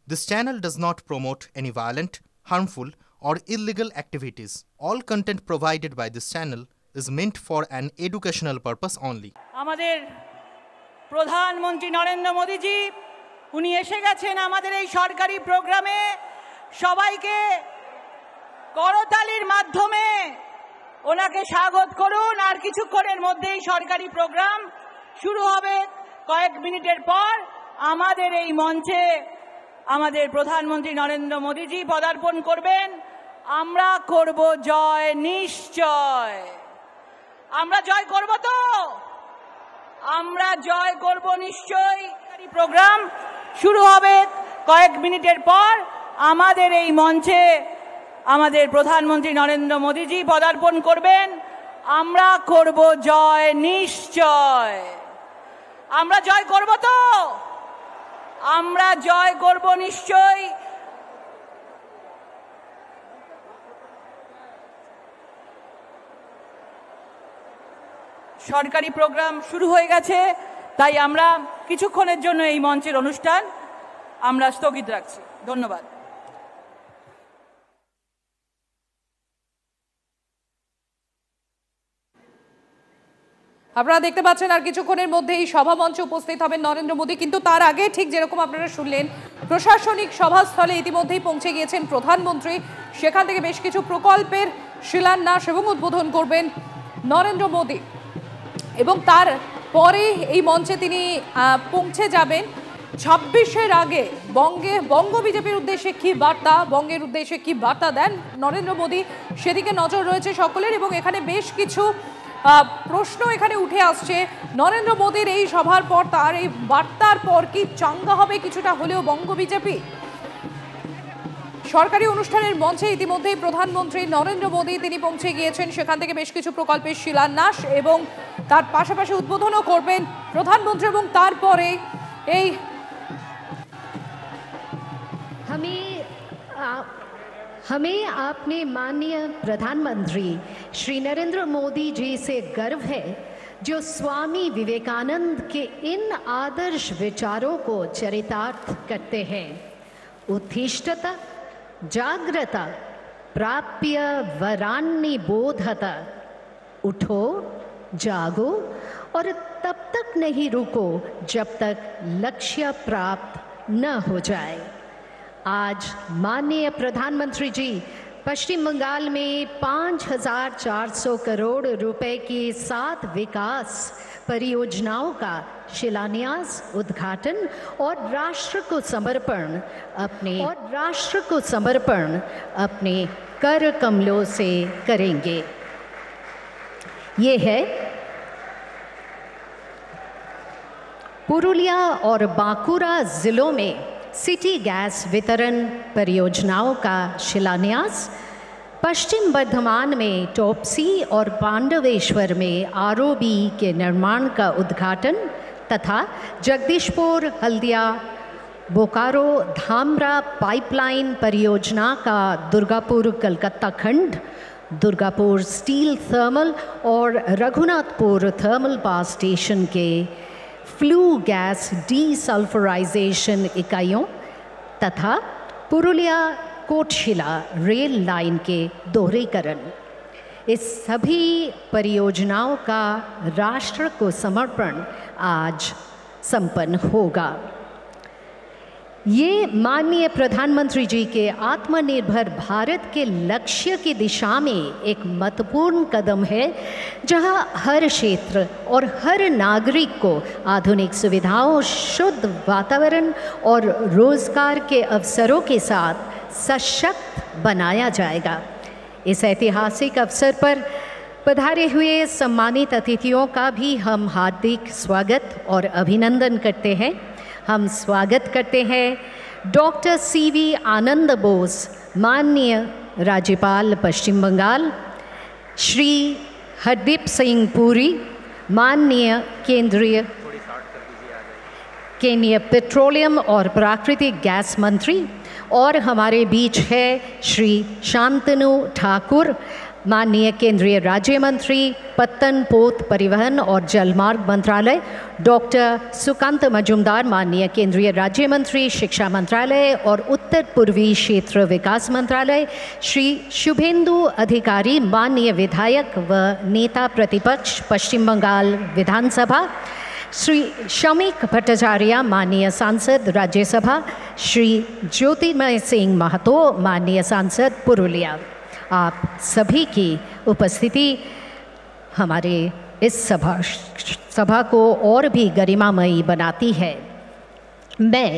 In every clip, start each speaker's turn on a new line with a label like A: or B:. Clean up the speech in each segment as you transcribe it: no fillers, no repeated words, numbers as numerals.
A: This channel does not promote any violent, harmful, or illegal activities. All content provided by this channel is meant for an educational purpose only.
B: আমাদের প্রধানমন্ত্রী নরেন্দ্র মোদীজি উনি এসে গেছেন আমাদের এই সরকারি প্রোগ্রামে। সবাইকে করতালির মাধ্যমে ওনাকে স্বাগত করুন। আর কিছুক্ষণের মধ্যেই সরকারি প্রোগ্রাম শুরু হবে। কয়েক মিনিটের পর আমাদের এই মঞ্চে আমাদের প্রধানমন্ত্রী নরেন্দ্র মোদীজি পদার্পণ করবেন। আমরা করব জয় নিশ্চয়। আমরা জয় করব তো? আমরা জয় করব নিশ্চয়। প্রোগ্রাম শুরু হবে কয়েক মিনিটের পর আমাদের এই মঞ্চে আমাদের প্রধানমন্ত্রী নরেন্দ্র মোদীজি পদার্পণ করবেন। আমরা করব জয় নিশ্চয়। আমরা জয় করব তো? আমরা জয় করব নিশ্চয়। সরকারি প্রোগ্রাম শুরু হয়ে গেছে, তাই আমরা কিছুক্ষণের জন্য এই মঞ্চের অনুষ্ঠান আমরা স্থগিত রাখছি। ধন্যবাদ।
C: আপনারা দেখতে পাচ্ছেন আর কিছুক্ষণের মধ্যেই সভা মঞ্চে উপস্থিত হবেন নরেন্দ্র মোদী। কিন্তু তার আগে ঠিক যেরকম আপনারা শুনলেন, প্রশাসনিক সভাস্থলে ইতিমধ্যেই পৌঁছে গিয়েছেন প্রধানমন্ত্রী। সেখান থেকে বেশ কিছু প্রকল্পের শিলান্যাস এবং উদ্বোধন করবেন নরেন্দ্র মোদী, এবং তার পরে এই মঞ্চে তিনি পৌঁছে যাবেন 26-এর আগে বঙ্গ বিজেপির উদ্দেশ্যে কি বার্তা, বঙ্গের উদ্দেশ্যে কি বার্তা দেন নরেন্দ্র মোদী, সেদিকে নজর রয়েছে সকলের। এবং এখানে বেশ কিছু প্রশ্ন এখানে উঠে আসছে। নরেন্দ্র মোদীর এই সভার পর, তার এই বার্তার পর কি চাঙ্গা হবে কিছুটা হলেও বঙ্গ বিজেপি? সরকারি অনুষ্ঠানের মঞ্চে ইতিমধ্যেই প্রধানমন্ত্রী নরেন্দ্র মোদী তিনি পৌঁছে গিয়েছেন। সেখান থেকে বেশ কিছু প্রকল্পের শিলান্যাস এবং তার পাশাপাশি উদ্বোধনও করবেন প্রধানমন্ত্রী। এবং তারপরে এই
D: हमें अपने माननीय प्रधानमंत्री श्री नरेंद्र मोदी जी से गर्व है, जो स्वामी विवेकानंद के इन आदर्श विचारों को चरितार्थ करते हैं। उत्तिष्ठत जाग्रत प्राप्य वरान्नि बोधत। उठो, जागो और तब तक नहीं रुको जब तक लक्ष्य प्राप्त न हो जाए। आज माननीय प्रधानमंत्री जी पश्चिम बंगाल में 5400 करोड़ रुपए की 7 विकास परियोजनाओं का शिलान्यास, उद्घाटन और राष्ट्र को समर्पण अपने कर कमलों से करेंगे। ये है पुरुलिया और बांकुरा जिलों में सिटी गैस वितरण परियोजनाओं का शिलान्यास, पश्चिम बर्धमान में टोपसी और पांडवेश्वर में आरओबी के निर्माण का उद्घाटन तथा जगदीशपुर हल्दिया बोकारो धामरा पाइपलाइन परियोजना का दुर्गापुर कलकत्ता खंड, दुर्गापुर स्टील थर्मल और रघुनाथपुर थर्मल पावर स्टेशन के फ्लू गैस डीसल्फराइजेशन इकाइयों तथा पुरुलिया कोटशिला रेल लाइन के दोहरीकरण। इस सभी परियोजनाओं का राष्ट्र को समर्पण आज संपन्न होगा। ये माननीय प्रधानमंत्री जी के आत्मनिर्भर भारत के लक्ष्य की दिशा में एक महत्वपूर्ण कदम है, जहां हर क्षेत्र और हर नागरिक को आधुनिक सुविधाओं, शुद्ध वातावरण और रोजगार के अवसरों के साथ सशक्त बनाया जाएगा। इस ऐतिहासिक अवसर पर पधारे हुए सम्मानित अतिथियों का भी हम हार्दिक स्वागत और अभिनंदन करते हैं। हम स्वागत करते हैं डॉक्टर सीवी आनंद बोस, माननीय राज्यपाल पश्चिम बंगाल, श्री हरदीप सिंह पुरी, माननीय केंद्रीय पेट्रोलियम और प्राकृतिक गैस मंत्री, और हमारे बीच है श्री शांतनु ठाकुर, माननीय केंद्रीय राज्य मंत्री पत्तन पोत परिवहन और जलमार्ग मंत्रालय डॉक्टर सुकांत मजूमदार, माननीय केंद्रीय राज्य मंत्री शिक्षा मंत्रालय और उत्तर पूर्वी क्षेत्र विकास मंत्रालय श्री शुभेंदु अधिकारी, माननीय विधायक व नेता प्रतिपक्ष पश्चिम बंगाल विधानसभा श्री शमीक भट्टाचार्य, माननीय सांसद राज्यसभा श्री ज्योतिर्मय सिंह महतो, माननीय सांसद पुरुलिया, आप सभी की उपस्थिति हमारे इस सभा को और भी गरिमामयी बनाती है। मैं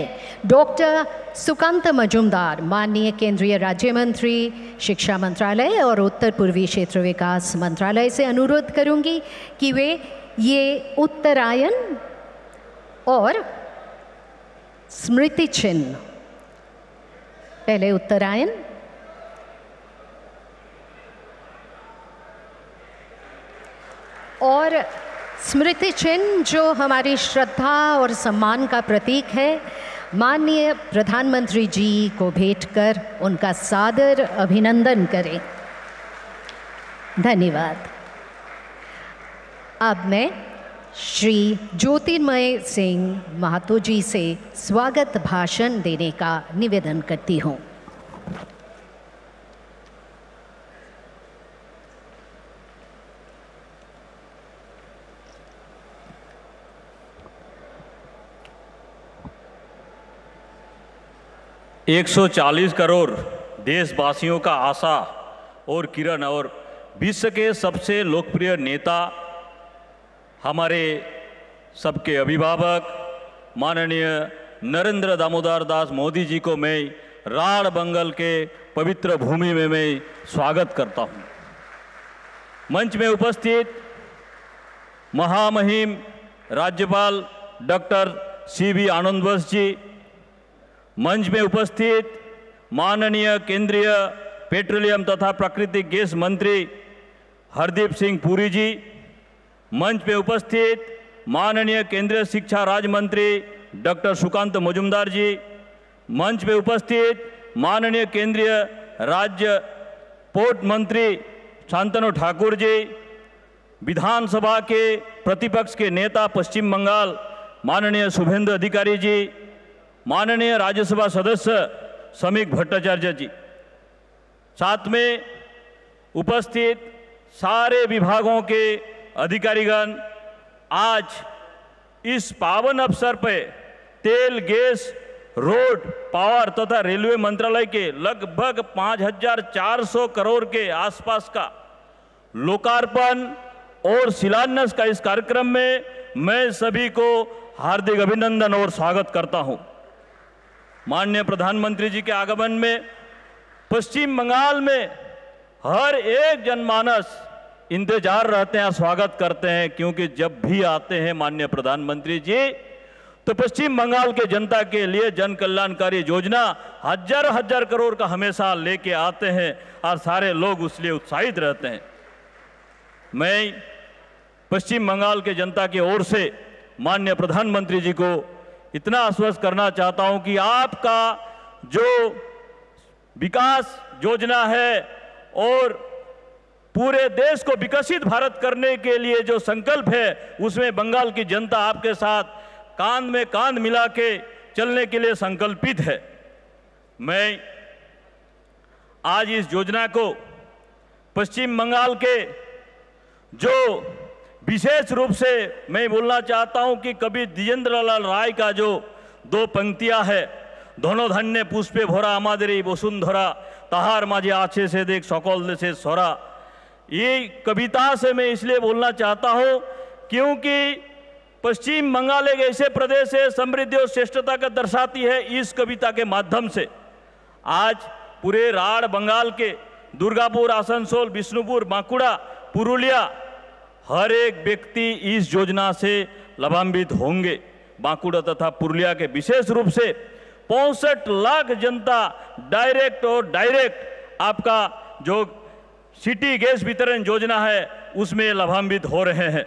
D: डॉक्टर सुकांत मजूमदार, माननीय केंद्रीय राज्य मंत्री शिक्षा मंत्रालय और उत्तर पूर्वी क्षेत्र विकास मंत्रालय से अनुरोध करूंगी कि वे ये उत्तरायण और स्मृति चिन्ह, पहले उत्तरायण और स्मृति चिन्ह जो हमारी श्रद्धा और सम्मान का प्रतीक है, माननीय प्रधानमंत्री जी को भेंट कर उनका सादर अभिनंदन करें। धन्यवाद। अब मैं श्री ज्योतिर्मय सिंह महतो जी से स्वागत भाषण देने का निवेदन करती हूँ।
E: एक 140 करोड़ देशवासियों का आशा और किरण और विश्व के सबसे लोकप्रिय नेता, हमारे सबके अभिभावक माननीय नरेंद्र दामोदर दास मोदी जी को मैं राढ़ बंगाल के पवित्र भूमि में मैं स्वागत करता हूं। मंच में उपस्थित महामहिम राज्यपाल डॉक्टर CV आनंद बोस जी, मंच में उपस्थित माननीय केंद्रीय पेट्रोलियम तथा प्राकृतिक गैस मंत्री हरदीप सिंह पुरी जी, मंच में उपस्थित माननीय केंद्रीय शिक्षा राज्य मंत्री डॉक्टर सुकांत मजूमदार जी, मंच में उपस्थित माननीय केंद्रीय राज्य पोर्ट मंत्री शांतनु ठाकुर जी, विधानसभा के प्रतिपक्ष के नेता पश्चिम बंगाल माननीय शुभेंदु अधिकारी जी, माननीय राज्यसभा सदस्य शमीक भट्टाचार्य जी, साथ में उपस्थित सारे विभागों के अधिकारीगण, आज इस पावन अवसर पर तेल, गैस, रोड, पावर तथा रेलवे मंत्रालय के लगभग 5,400 करोड़ के आसपास का लोकार्पण और शिलान्यास का इस कार्यक्रम में मैं सभी को हार्दिक अभिनंदन और स्वागत करता हूं। माननीय प्रधानमंत्री जी के आगमन में पश्चिम बंगाल में हर एक जनमानस इंतजार रहते हैं, स्वागत करते हैं, क्योंकि जब भी आते हैं माननीय प्रधानमंत्री जी तो पश्चिम बंगाल के जनता के लिए जन कल्याणकारी योजना हजार हजार करोड़ का हमेशा लेके आते हैं और सारे लोग उसलिए उत्साहित रहते हैं। मैं पश्चिम बंगाल के जनता की ओर से माननीय प्रधानमंत्री जी को इतना आश्वस्त करना चाहता हूं कि आपका जो विकास योजना है और पूरे देश को विकसित भारत करने के लिए जो संकल्प है, उसमें बंगाल की जनता आपके साथ कांध में कांध मिला के चलने के लिए संकल्पित है। मैं आज इस योजना को पश्चिम बंगाल के जो विशेष रूप से मैं बोलना चाहता हूं कि कवि द्विजेंद्रलाल राय का जो 2 पंक्तियां है, धनो धन्य पुष्पे भरा आमादेरी वसुंधरा ताहार माझे आछे से देख सकल देशे सोरा, ये कविता से मैं इसलिए बोलना चाहता हूं क्योंकि पश्चिम बंगाल एक ऐसे प्रदेश है समृद्धि और श्रेष्ठता का दर्शाती है। इस कविता के माध्यम से आज पूरे राढ़ बंगाल के दुर्गापुर, आसनसोल, बिष्णुपुर, बांकुड़ा, पुरुलिया हर एक व्यक्ति इस योजना से लाभान्वित होंगे। बांकुड़ा तथा पुरुलिया के विशेष रूप से 65 लाख जनता डायरेक्ट आपका जो सिटी गैस वितरण योजना है उसमें लाभान्वित हो रहे हैं।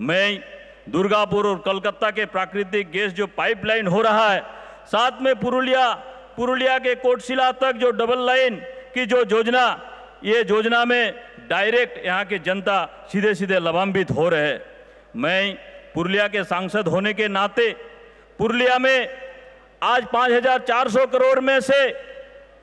E: मैं दुर्गापुर और कलकत्ता के प्राकृतिक गैस जो पाइपलाइन हो रहा है, साथ में पुरुलिया के कोटशिला तक जो डबल लाइन की जो योजना, ये योजना में डायरेक्ट यहाँ के जनता सीधे सीधे लाभान्वित हो रहे हैं। मैं पुरुलिया के सांसद होने के नाते पुरुलिया में आज 5,400 करोड़ में से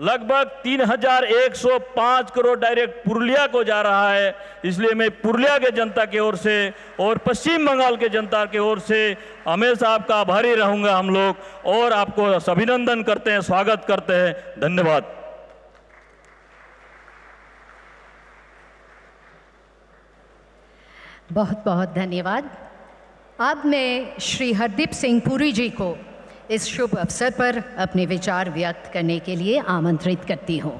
E: लगभग 3,105 करोड़ डायरेक्ट पुरुलिया को जा रहा है। इसलिए मैं पुरुलिया के जनता की ओर से और पश्चिम बंगाल के जनता की ओर से हमेशा आपका आभारी रहूंगा हम लोग, और आपको अभिनंदन करते हैं, स्वागत करते हैं। धन्यवाद।
D: बहुत बहुत धन्यवाद। अब मैं श्री हरदीप सिंह पुरी जी को इस शुभ अवसर पर अपने विचार व्यक्त करने के लिए आमंत्रित करती हूँ।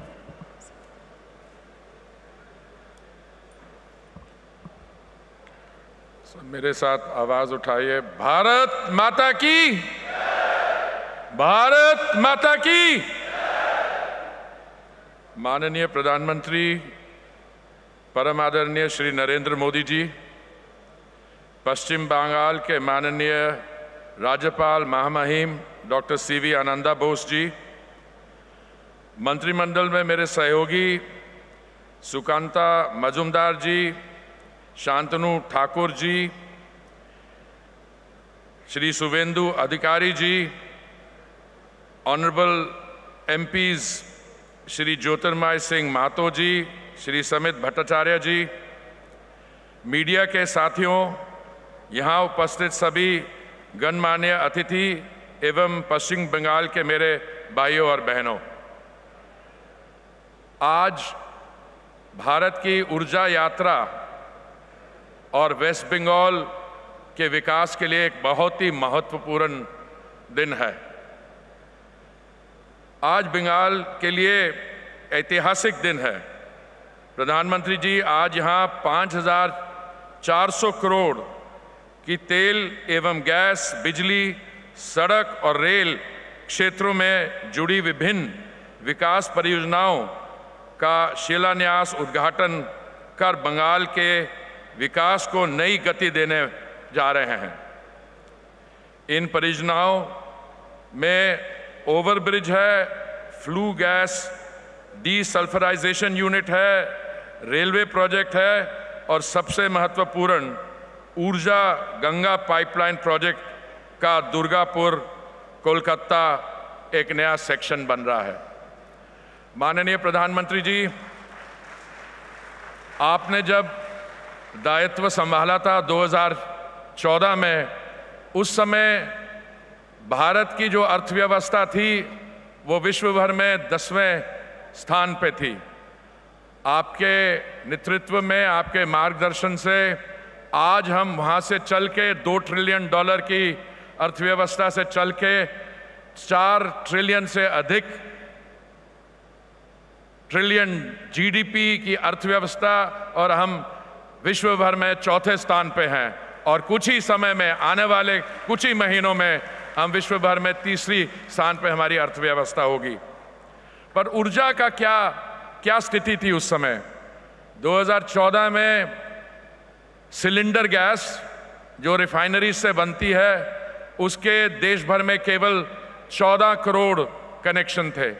F: मेरे साथ आवाज उठाइए। भारत माता की, भारत माता की। माननीय प्रधानमंत्री परम आदरणीय श्री नरेंद्र मोदी जी, पश्चिम बंगाल के माननीय राज्यपाल महामहिम डॉक्टर सीवी आनंदा बोस जी, मंत्रिमंडल में मेरे सहयोगी सुकांता मजुमदार जी, शांतनु ठाकुर जी, श्री शुभेंदु अधिकारी जी, ऑनरेबल एमपीज श्री ज्योतिर्मय सिंह महतो जी, श्री समित भट्टाचार्य जी, मीडिया के साथियों, यहाँ उपस्थित सभी गणमान्य अतिथि एवं पश्चिम बंगाल के मेरे भाइयों और बहनों, आज भारत की ऊर्जा यात्रा और वेस्ट बंगाल के विकास के लिए एक बहुत ही महत्वपूर्ण दिन है। आज बंगाल के लिए ऐतिहासिक दिन है। प्रधानमंत्री जी, आज यहाँ 5,400 करोड़ की तेल एवं गैस, बिजली, सड़क और रेल क्षेत्रों में जुड़ी विभिन्न विकास परियोजनाओं का शिलान्यास, उद्घाटन कर बंगाल के विकास को नई गति देने जा रहे हैं। इन परियोजनाओं में ओवरब्रिज है, फ्लू गैस डीसल्फराइजेशन यूनिट है, रेलवे प्रोजेक्ट है और सबसे महत्वपूर्ण ऊर्जा गंगा पाइपलाइन प्रोजेक्ट का दुर्गापुर कोलकाता एक नया सेक्शन बन रहा है। माननीय प्रधानमंत्री जी, आपने जब दायित्व संभाला था 2014 में, उस समय भारत की जो अर्थव्यवस्था थी वो विश्व भर में 10वें स्थान पे थी। आपके नेतृत्व में, आपके मार्गदर्शन से आज हम वहाँ से चल के $2 ट्रिलियन की अर्थव्यवस्था से चल के 4 ट्रिलियन से अधिक ट्रिलियन जीडीपी की अर्थव्यवस्था, और हम विश्व भर में 4थे स्थान पे हैं। और कुछ ही समय में, आने वाले कुछ ही महीनों में, हम विश्व भर में 3री स्थान पे हमारी अर्थव्यवस्था होगी। पर ऊर्जा का क्या स्थिति थी उस समय? 2014 में सिलेंडर गैस जो रिफाइनरी से बनती है, उसके देश भर में केवल 14 करोड़ कनेक्शन थे।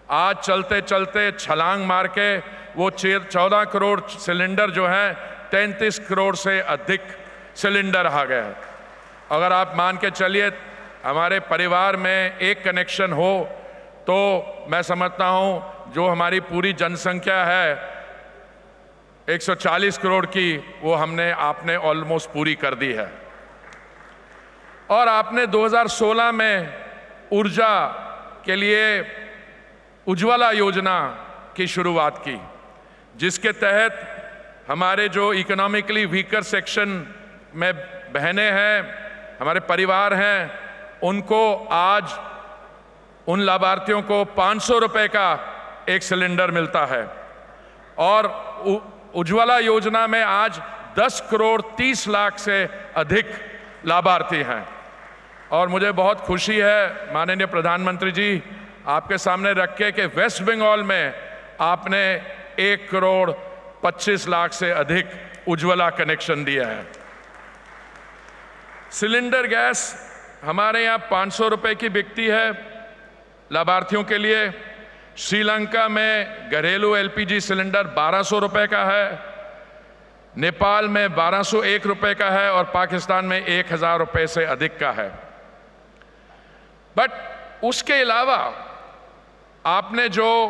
F: आज चलते चलते छलांग मार के वो 14 करोड़ सिलेंडर जो हैं 33 करोड़ से अधिक सिलेंडर आ गए। अगर आप मान के चलिए हमारे परिवार में एक कनेक्शन हो तो मैं समझता हूँ जो हमारी पूरी जनसंख्या है 140 करोड़ की, वो आपने ऑलमोस्ट पूरी कर दी है। और आपने 2016 में ऊर्जा के लिए उज्ज्वला योजना की शुरुआत की, जिसके तहत हमारे जो इकोनॉमिकली वीकर सेक्शन में बहनें हैं, हमारे परिवार हैं, उनको आज उन लाभार्थियों को 500 रुपए का एक सिलेंडर मिलता है। और उज्ज्वला योजना में आज 10 करोड़ 30 लाख से अधिक लाभार्थी हैं। और मुझे बहुत खुशी है माननीय प्रधानमंत्री जी, आपके सामने रख के कि वेस्ट बंगाल में आपने 1 करोड़ 25 लाख से अधिक उज्ज्वला कनेक्शन दिए हैं। सिलेंडर गैस हमारे यहाँ 500 रुपए की बिकती है लाभार्थियों के लिए, श्रीलंका में घरेलू एलपीजी सिलेंडर 1200 रुपए का है, नेपाल में 1201 रुपए का है और पाकिस्तान में 1000 रुपए से अधिक का है। बट उसके अलावा आपने जो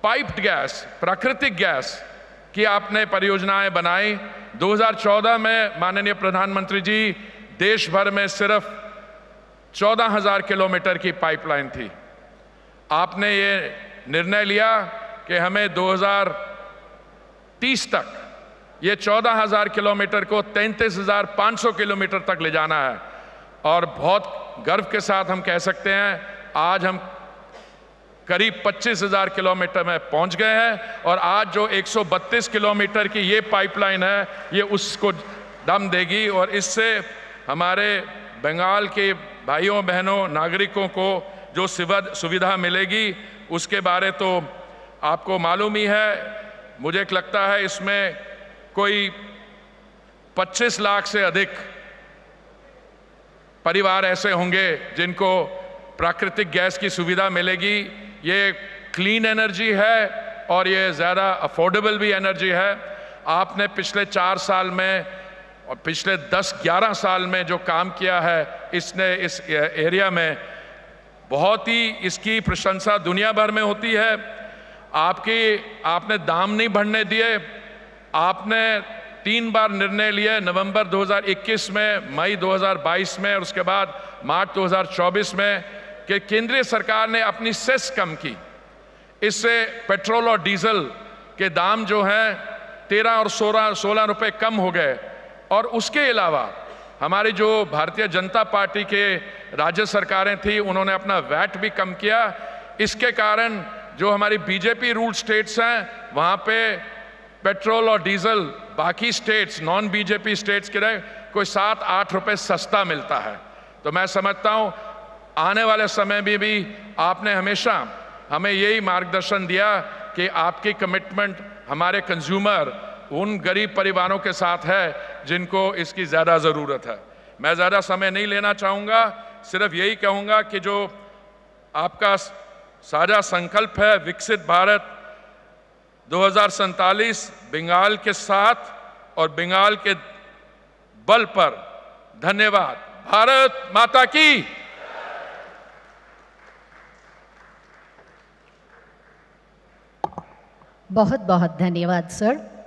F: पाइप्ड गैस, प्राकृतिक गैस की आपने परियोजनाएं बनाई, 2014 में माननीय प्रधानमंत्री जी देश भर में सिर्फ 14,000 किलोमीटर की पाइपलाइन थी। आपने ये निर्णय लिया कि हमें 2030 तक ये 14,000 किलोमीटर को 33,500 किलोमीटर तक ले जाना है। और बहुत गर्व के साथ हम कह सकते हैं आज हम करीब 25,000 किलोमीटर में पहुंच गए हैं और आज जो 132 किलोमीटर की ये पाइपलाइन है ये उसको दम देगी और इससे हमारे बंगाल के भाइयों बहनों नागरिकों को जो सुविधा मिलेगी उसके बारे तो आपको मालूम ही है। मुझे लगता है इसमें कोई 25 लाख से अधिक परिवार ऐसे होंगे जिनको प्राकृतिक गैस की सुविधा मिलेगी। ये क्लीन एनर्जी है और ये ज़्यादा अफोर्डेबल भी एनर्जी है। आपने पिछले 4 साल में और पिछले 10-11 साल में जो काम किया है इसने इस एरिया में बहुत ही इसकी प्रशंसा दुनिया भर में होती है। आपने दाम नहीं बढ़ने दिए। आपने 3 बार निर्णय लिए, नवंबर 2021 में, मई 2022 में और उसके बाद मार्च 2024 में, कि केंद्रीय सरकार ने अपनी सेस कम की। इससे पेट्रोल और डीजल के दाम जो हैं 13 और 16 रुपए कम हो गए। और उसके अलावा हमारी जो भारतीय जनता पार्टी के राज्य सरकारें थी उन्होंने अपना वैट भी कम किया। इसके कारण जो हमारी बीजेपी रूल स्टेट्स हैं वहाँ पे पेट्रोल और डीजल बाकी स्टेट्स, नॉन बीजेपी स्टेट्स के रहे कोई 7-8 रुपए सस्ता मिलता है। तो मैं समझता हूँ आने वाले समय में भी आपने हमेशा हमें यही मार्गदर्शन दिया कि आपकी कमिटमेंट हमारे कंज्यूमर, उन गरीब परिवारों के साथ है जिनको इसकी ज़्यादा ज़रूरत है। मैं ज़्यादा समय नहीं लेना चाहूँगा, सिर्फ यही कहूँगा कि जो आपका साझा संकल्प है विकसित भारत 2047 बंगाल के साथ और बंगाल के बल पर, धन्यवाद। भारत माता की।
D: बहुत बहुत धन्यवाद सर।